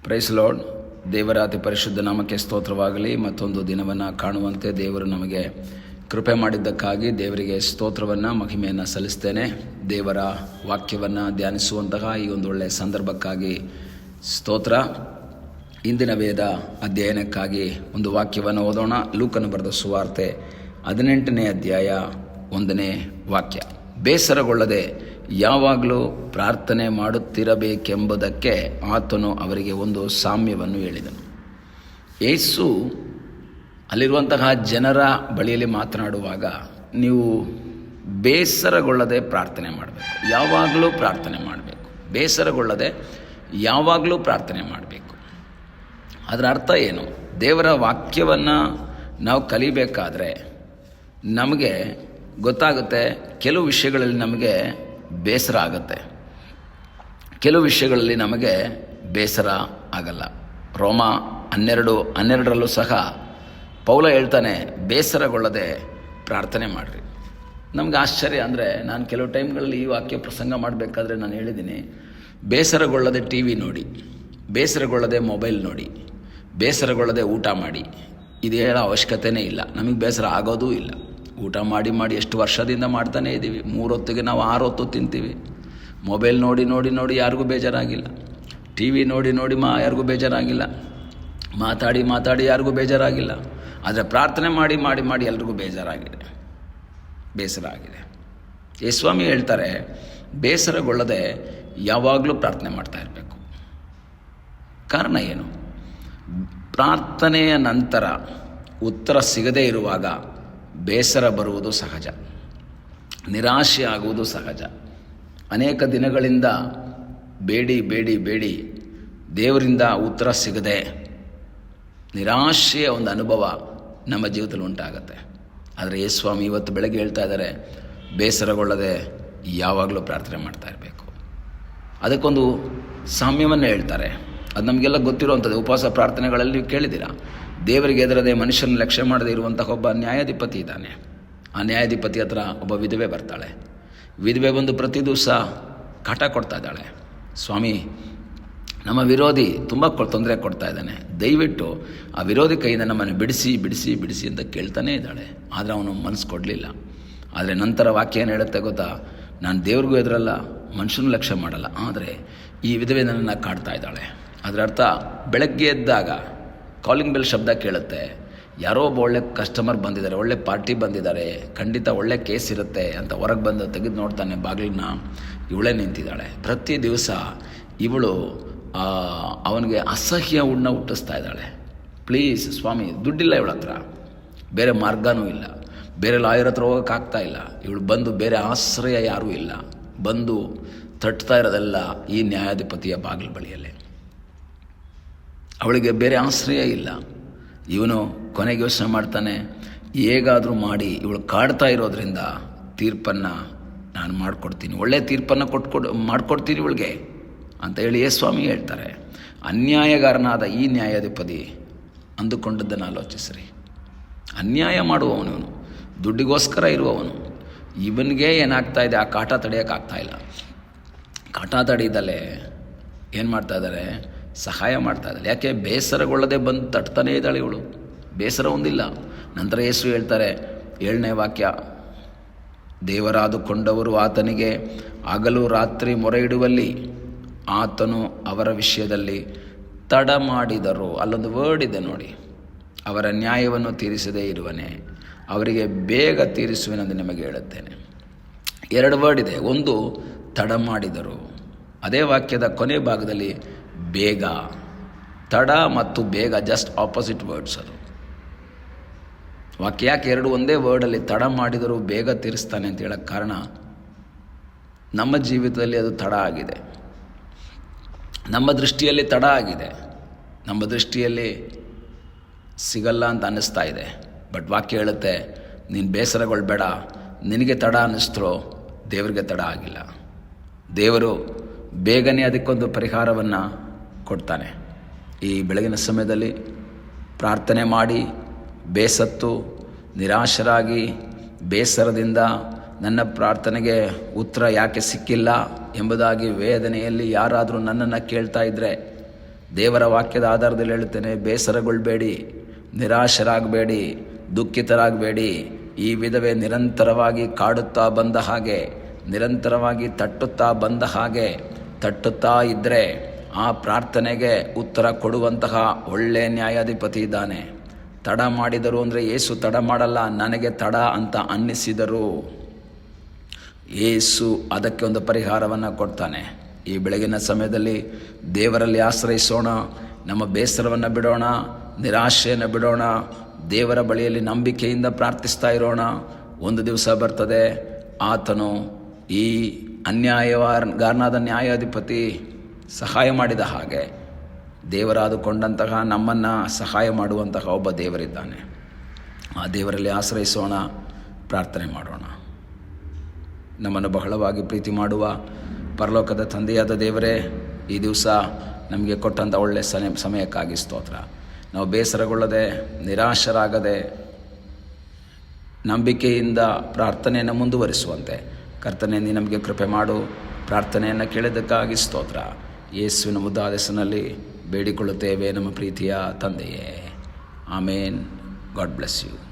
Price lord. ದೇವರ ಅತಿ ಪರಿಶುದ್ಧ ನಾಮಕ್ಕೆ ಸ್ತೋತ್ರವಾಗಲಿ. ಮತ್ತೊಂದು ದಿನವನ್ನು ಕಾಣುವಂತೆ ದೇವರು ನಮಗೆ ಕೃಪೆ ಮಾಡಿದ್ದಕ್ಕಾಗಿ ದೇವರಿಗೆ ಸ್ತೋತ್ರವನ್ನು ಮಹಿಮೆಯನ್ನು ಸಲ್ಲಿಸ್ತೇನೆ. ದೇವರ ವಾಕ್ಯವನ್ನು ಧ್ಯಾನಿಸುವಂತಹ ಈ ಒಂದು ಒಳ್ಳೆಯ ಸಂದರ್ಭಕ್ಕಾಗಿ ಸ್ತೋತ್ರ. ಇಂದಿನ ವೇದ ಅಧ್ಯಯನಕ್ಕಾಗಿ ಒಂದು ವಾಕ್ಯವನ್ನು ಓದೋಣ. ಲೂಕನು ಬರೆದ ಸುವಾರ್ತೆ 18ನೇ ಅಧ್ಯಾಯ 1ನೇ ವಾಕ್ಯ. ಬೇಸರಗೊಳ್ಳದೆ ಯಾವಾಗಲೂ ಪ್ರಾರ್ಥನೆ ಮಾಡುತ್ತಿರಬೇಕೆಂಬುದಕ್ಕೆ ಆತನು ಅವರಿಗೆ ಒಂದು ಸಾಮ್ಯವನ್ನು ಹೇಳಿದನು. ಯೇಸು ಅಲ್ಲಿರುವಂತಹ ಜನರ ಬಳಿಯಲ್ಲಿ ಮಾತನಾಡುವಾಗ, ನೀವು ಬೇಸರಗೊಳ್ಳದೆ ಪ್ರಾರ್ಥನೆ ಮಾಡಬೇಕು, ಯಾವಾಗಲೂ ಪ್ರಾರ್ಥನೆ ಮಾಡಬೇಕು. ಬೇಸರಗೊಳ್ಳದೆ ಯಾವಾಗಲೂ ಪ್ರಾರ್ಥನೆ ಮಾಡಬೇಕು. ಅದರ ಅರ್ಥ ಏನು? ದೇವರ ವಾಕ್ಯವನ್ನು ನಾವು ಕಲಿಬೇಕಾದ್ರೆ ನಮಗೆ ಗೊತ್ತಾಗುತ್ತೆ, ಕೆಲವು ವಿಷಯಗಳಲ್ಲಿ ನಮಗೆ ಬೇಸರ ಆಗುತ್ತೆ, ಕೆಲವು ವಿಷಯಗಳಲ್ಲಿ ನಮಗೆ ಬೇಸರ ಆಗಲ್ಲ. ರೋಮ 12:12ರಲ್ಲೂ ಸಹ ಪೌಲ ಹೇಳ್ತಾನೆ, ಬೇಸರಗೊಳ್ಳದೆ ಪ್ರಾರ್ಥನೆ ಮಾಡಿರಿ. ನಮ್ಗೆ ಆಶ್ಚರ್ಯ ಅಂದರೆ, ನಾನು ಕೆಲವು ಟೈಮ್ಗಳಲ್ಲಿ ಈ ವಾಕ್ಯ ಪ್ರಸಂಗ ಮಾಡಬೇಕಾದ್ರೆ ನಾನು ಹೇಳಿದ್ದೀನಿ, ಬೇಸರಗೊಳ್ಳದೆ ಟಿ ವಿ ನೋಡಿ, ಬೇಸರಗೊಳ್ಳದೆ ಮೊಬೈಲ್ ನೋಡಿ, ಬೇಸರಗೊಳ್ಳದೆ ಊಟ ಮಾಡಿ. ಇದು ಹೇಳೋ ಅವಶ್ಯಕತೆಯೇ ಇಲ್ಲ. ನಮಗೆ ಬೇಸರ ಆಗೋದೂ ಇಲ್ಲ. ಊಟ ಮಾಡಿ ಮಾಡಿ ಎಷ್ಟು ವರ್ಷದಿಂದ ಮಾಡ್ತಾನೇ ಇದ್ದೀವಿ. 3 ಹೊತ್ತಿಗೆ ನಾವು 6 ಹೊತ್ತು ತಿಂತೀವಿ. ಮೊಬೈಲ್ ನೋಡಿ ನೋಡಿ ನೋಡಿ ಯಾರಿಗೂ ಬೇಜಾರಾಗಿಲ್ಲ. ಟಿ ವಿ ನೋಡಿ ನೋಡಿ ಯಾರಿಗೂ ಬೇಜಾರಾಗಿಲ್ಲ. ಮಾತಾಡಿ ಮಾತಾಡಿ ಯಾರಿಗೂ ಬೇಜಾರಾಗಿಲ್ಲ. ಆದರೆ ಪ್ರಾರ್ಥನೆ ಮಾಡಿ ಮಾಡಿ ಮಾಡಿ ಎಲ್ರಿಗೂ ಬೇಜಾರಾಗಿದೆ, ಬೇಸರ ಆಗಿದೆ. ಯೇಸ್ವಾಮಿ ಹೇಳ್ತಾರೆ, ಬೇಸರಗೊಳ್ಳದೆ ಯಾವಾಗಲೂ ಪ್ರಾರ್ಥನೆ ಮಾಡ್ತಾ ಇರಬೇಕು. ಕಾರಣ ಏನು? ಪ್ರಾರ್ಥನೆಯ ನಂತರ ಉತ್ತರ ಸಿಗದೇ ಇರುವಾಗ ಬೇಸರ ಬರುವುದು ಸಹಜ, ನಿರಾಶೆ ಆಗುವುದು ಸಹಜ. ಅನೇಕ ದಿನಗಳಿಂದ ಬೇಡಿ ಬೇಡಿ ಬೇಡಿ ದೇವರಿಂದ ಉತ್ತರ ಸಿಗದೆ ನಿರಾಶೆಯ ಒಂದು ಅನುಭವ ನಮ್ಮ ಜೀವಿತದಲ್ಲಿ ಉಂಟಾಗುತ್ತೆ. ಆದರೆ ಯೇಸ್ವಾಮಿ ಇವತ್ತು ಬೆಳಗ್ಗೆ ಹೇಳ್ತಾ ಇದ್ದಾರೆ, ಬೇಸರಗೊಳ್ಳದೆ ಯಾವಾಗಲೂ ಪ್ರಾರ್ಥನೆ ಮಾಡ್ತಾ ಇರಬೇಕು. ಅದಕ್ಕೊಂದು ಸಾಮ್ಯವನ್ನು ಹೇಳ್ತಾರೆ. ಅದು ನಮಗೆಲ್ಲ ಗೊತ್ತಿರುವಂಥದ್ದು. ಉಪವಾಸ ಪ್ರಾರ್ಥನೆಗಳಲ್ಲಿ ನೀವು ಕೇಳಿದ್ದೀರಾ. ದೇವರಿಗೆ ಎದುರದೆ ಮನುಷ್ಯನ ಲಕ್ಷ್ಯ ಮಾಡದೇ ಇರುವಂತಹ ಒಬ್ಬ ನ್ಯಾಯಾಧಿಪತಿ ಇದ್ದಾನೆ. ಆ ನ್ಯಾಯಾಧಿಪತಿ ಹತ್ರ ಒಬ್ಬ ವಿಧವೆ ಬರ್ತಾಳೆ. ವಿಧವೆ ಬಂದು ಪ್ರತಿ ದಿವಸ ಕಾಟ ಕೊಡ್ತಾ ಇದ್ದಾಳೆ. ಸ್ವಾಮಿ, ನಮ್ಮ ವಿರೋಧಿ ತುಂಬ ತೊಂದರೆ ಕೊಡ್ತಾ ಇದ್ದಾನೆ, ದಯವಿಟ್ಟು ಆ ವಿರೋಧಿ ಕೈಯಿಂದ ನಮ್ಮನ್ನು ಬಿಡಿಸಿ ಬಿಡಿಸಿ ಬಿಡಿಸಿ ಅಂತ ಕೇಳ್ತಾನೇ ಇದ್ದಾಳೆ. ಆದರೆ ಅವನು ಮನಸ್ಸು ಕೊಡಲಿಲ್ಲ. ಆದರೆ ನಂತರ ವಾಕ್ಯ ಏನು ಹೇಳುತ್ತೆ ಗೊತ್ತಾ? ನಾನು ದೇವ್ರಿಗೂ ಎದುರಲ್ಲ, ಮನುಷ್ಯನೂ ಲಕ್ಷ್ಯ ಮಾಡಲ್ಲ, ಆದರೆ ಈ ವಿಧವೆ ನನ್ನನ್ನು ಕಾಡ್ತಾ ಇದ್ದಾಳೆ. ಅದರ ಅರ್ಥ, ಬೆಳಗ್ಗೆ ಎದ್ದಾಗ ಕಾಲಿಂಗ್ ಬೆಲ್ ಶಬ್ದ ಕೇಳುತ್ತೆ, ಯಾರೋ ಒಬ್ಬ ಒಳ್ಳೆ ಕಸ್ಟಮರ್ ಬಂದಿದ್ದಾರೆ, ಒಳ್ಳೆ ಪಾರ್ಟಿ ಬಂದಿದ್ದಾರೆ, ಖಂಡಿತ ಒಳ್ಳೆ ಕೇಸ್ ಇರುತ್ತೆ ಅಂತ ಹೊರಗೆ ಬಂದು ತೆಗೆದು ನೋಡ್ತಾನೆ, ಬಾಗಿಲನ್ನ ಇವಳೇ ನಿಂತಿದ್ದಾಳೆ. ಪ್ರತಿ ದಿವಸ ಇವಳು ಅವನಿಗೆ ಅಸಹ್ಯ ಹುಟ್ಟಿಸ್ತಾ ಇದ್ದಾಳೆ. ಪ್ಲೀಸ್ ಸ್ವಾಮಿ, ದುಡ್ಡಿಲ್ಲ ಇವಳ ಹತ್ರ, ಬೇರೆ ಮಾರ್ಗನೂ ಇಲ್ಲ, ಬೇರೆ ಲಾಯರ್ ಹತ್ರ ಹೋಗೋಕ್ಕಾಗ್ತಾ ಇಲ್ಲ. ಇವಳು ಬಂದು ಬೇರೆ ಆಶ್ರಯ ಯಾರೂ ಇಲ್ಲ, ಬಂದು ತಟ್ತಾ ಇರೋದೆಲ್ಲ ಈ ನ್ಯಾಯಾಧಿಪತಿಯ ಬಾಗಿಲು ಬಳಿಯಲ್ಲೇ. ಅವಳಿಗೆ ಬೇರೆ ಆಶ್ರಯ ಇಲ್ಲ. ಇವನು ಕೊನೆಗೆ ಯೋಚನೆ ಮಾಡ್ತಾನೆ, ಹೇಗಾದರೂ ಮಾಡಿ ಇವಳು ಕಾಡ್ತಾ ಇರೋದ್ರಿಂದ ತೀರ್ಪನ್ನು ನಾನು ಮಾಡಿಕೊಡ್ತೀನಿ, ಒಳ್ಳೆಯ ತೀರ್ಪನ್ನು ಮಾಡಿಕೊಡ್ತೀನಿ ಇವಳಿಗೆ ಅಂತ ಹೇಳಿ ಯೇಸ್ವಾಮಿ ಹೇಳ್ತಾರೆ. ಅನ್ಯಾಯಗಾರನಾದ ಈ ನ್ಯಾಯಾಧಿಪತಿ ಅಂದುಕೊಂಡದ್ದನ್ನು ಆಲೋಚಿಸ್ರಿ. ಅನ್ಯಾಯ ಮಾಡುವವನು, ದುಡ್ಡಿಗೋಸ್ಕರ ಇರುವವನು, ಇವನಿಗೆ ಏನಾಗ್ತಾ ಇದೆ, ಆ ಕಾಟ ತಡೆಯೋಕ್ಕಾಗ್ತಾಯಿಲ್ಲ. ಕಾಟ ತಡೆಯದಲ್ಲೇ ಏನು ಮಾಡ್ತಾ ಇದ್ದಾರೆ? ಸಹಾಯ ಮಾಡ್ತಾ ಇದ್ದಾಳೆ. ಯಾಕೆ? ಬೇಸರಗೊಳ್ಳದೆ ಬಂದು ತಟ್ತಾನೇ ಇದ್ದಾಳೆ ಇವಳು, ಬೇಸರ ಹೊಂದಿಲ್ಲ. ನಂತರ ಯೇಸು ಹೇಳ್ತಾರೆ, 7ನೇ ವಾಕ್ಯ, ದೇವರಾದುಕೊಂಡವರು ಆತನಿಗೆ ಹಗಲು ರಾತ್ರಿ ಮೊರೆ ಇಡುವಲ್ಲಿ ಆತನು ಅವರ ವಿಷಯದಲ್ಲಿ ತಡ ಮಾಡಿದರು. ಅಲ್ಲೊಂದು ವರ್ಡ್ ಇದೆ ನೋಡಿ, ಅವರ ನ್ಯಾಯವನ್ನು ತೀರಿಸದೇ ಇರುವನೇ, ಅವರಿಗೆ ಬೇಗ ತೀರಿಸುವೆನೆಂದು ನಿಮಗೆ ಹೇಳುತ್ತೇನೆ. 2 ವರ್ಡ್ ಇದೆ. ಒಂದು ತಡ ಮಾಡಿದರು. ಅದೇ ವಾಕ್ಯದ ಕೊನೆ ಭಾಗದಲ್ಲಿ ಬೇಗ. ತಡ ಮತ್ತು ಬೇಗ ಜಸ್ಟ್ ಆಪೋಸಿಟ್ ವರ್ಡ್ಸ್. ಅದು ವಾಕ್ಯ ಯಾಕೆ 2 ಒಂದೇ ವರ್ಡಲ್ಲಿ ತಡ ಮಾಡಿದರೂ ಬೇಗ ತೀರಿಸ್ತಾನೆ ಅಂತ ಹೇಳೋಕ್ಕೆ ಕಾರಣ, ನಮ್ಮ ಜೀವಿತದಲ್ಲಿ ಅದು ತಡ ಆಗಿದೆ, ನಮ್ಮ ದೃಷ್ಟಿಯಲ್ಲಿ ತಡ ಆಗಿದೆ, ನಮ್ಮ ದೃಷ್ಟಿಯಲ್ಲಿ ಸಿಗಲ್ಲ ಅಂತ ಅನ್ನಿಸ್ತಾ ಇದೆ. ಬಟ್ ವಾಕ್ಯ ಹೇಳುತ್ತೆ, ನೀನು ಬೇಸರಗೊಳ್ಬೇಡ, ನಿನಗೆ ತಡ ಅನ್ನಿಸ್ತರೋ ದೇವರಿಗೆ ತಡ ಆಗಿಲ್ಲ. ದೇವರು ಬೇಗನೆ ಅದಕ್ಕೊಂದು ಪರಿಹಾರವನ್ನು ಕೊಡ್ತಾನೆ. ಈ ಬೆಳಗಿನ ಸಮಯದಲ್ಲಿ ಪ್ರಾರ್ಥನೆ ಮಾಡಿ ಬೇಸತ್ತು ನಿರಾಶರಾಗಿ ಬೇಸರದಿಂದ ನನ್ನ ಪ್ರಾರ್ಥನೆಗೆ ಉತ್ತರ ಯಾಕೆ ಸಿಕ್ಕಿಲ್ಲ ಎಂಬುದಾಗಿ ವೇದನೆಯಲ್ಲಿ ಯಾರಾದರೂ ನನ್ನನ್ನು ಕೇಳ್ತಾ ಇದ್ದರೆ, ದೇವರ ವಾಕ್ಯದ ಆಧಾರದಲ್ಲಿ ಹೇಳುತ್ತೇನೆ, ಬೇಸರಗೊಳ್ಳಬೇಡಿ, ನಿರಾಶರಾಗಬೇಡಿ, ದುಃಖಿತರಾಗಬೇಡಿ. ಈ ವಿಧವೇ ನಿರಂತರವಾಗಿ ಕಾಡುತ್ತಾ ಬಂದ ಹಾಗೆ, ನಿರಂತರವಾಗಿ ತಟ್ಟುತ್ತಾ ಬಂದ ಹಾಗೆ, ತಟ್ಟುತ್ತಾ ಇದ್ದರೆ ಆ ಪ್ರಾರ್ಥನೆಗೆ ಉತ್ತರ ಕೊಡುವಂತಹ ಒಳ್ಳೆಯ ನ್ಯಾಯಾಧಿಪತಿ ಇದ್ದಾನೆ. ತಡ ಮಾಡಿದರು ಅಂದರೆ ಯೇಸು ತಡ ಮಾಡಲ್ಲ, ನನಗೆ ತಡ ಅಂತ ಅನ್ನಿಸಿದರು ಯೇಸು ಅದಕ್ಕೆ ಒಂದು ಪರಿಹಾರವನ್ನು ಕೊಡ್ತಾನೆ. ಈ ಬೆಳಗಿನ ಸಮಯದಲ್ಲಿ ದೇವರಲ್ಲಿ ಆಶ್ರಯಿಸೋಣ, ನಮ್ಮ ಬೇಸರವನ್ನು ಬಿಡೋಣ, ನಿರಾಶೆಯನ್ನು ಬಿಡೋಣ, ದೇವರ ಬಳಿಯಲ್ಲಿ ನಂಬಿಕೆಯಿಂದ ಪ್ರಾರ್ಥಿಸ್ತಾ ಇರೋಣ. ಒಂದು ದಿವಸ ಬರ್ತದೆ, ಆತನು ಈ ಅನ್ಯಾಯಗಾರನಾದ ನ್ಯಾಯಾಧಿಪತಿ ಸಹಾಯ ಮಾಡಿದ ಹಾಗೆ ದೇವರಾದುಕೊಂಡಂತಹ ನಮ್ಮನ್ನು ಸಹಾಯ ಮಾಡುವಂತಹ ಒಬ್ಬ ದೇವರಿದ್ದಾನೆ. ಆ ದೇವರಲ್ಲಿ ಆಶ್ರಯಿಸೋಣ, ಪ್ರಾರ್ಥನೆ ಮಾಡೋಣ. ನಮ್ಮನ್ನು ಬಹಳವಾಗಿ ಪ್ರೀತಿ ಮಾಡುವ ಪರಲೋಕದ ತಂದೆಯಾದ ದೇವರೇ, ಈ ದಿವಸ ನಮಗೆ ಕೊಟ್ಟಂಥ ಒಳ್ಳೆಯ ಸಮಯಕ್ಕಾಗಿ ಸ್ತೋತ್ರ. ನಾವು ಬೇಸರಗೊಳ್ಳದೆ, ನಿರಾಶರಾಗದೆ, ನಂಬಿಕೆಯಿಂದ ಪ್ರಾರ್ಥನೆಯನ್ನು ಮುಂದುವರಿಸುವಂತೆ ಕರ್ತನೇ ನೀ ನಮಗೆ ಕೃಪೆ ಮಾಡು. ಪ್ರಾರ್ಥನೆಯನ್ನು ಕೇಳಿದ್ದಕ್ಕಾಗಿ ಸ್ತೋತ್ರ. ಯೇಸುವಿನ ಮುದ್ದಾದ ಹೆಸರಿನಲ್ಲಿ ಬೇಡಿಕೊಳ್ಳುತ್ತೇವೆ ನಮ್ಮ ಪ್ರೀತಿಯ ತಂದೆಯೇ. ಆಮೇನ್. God bless you.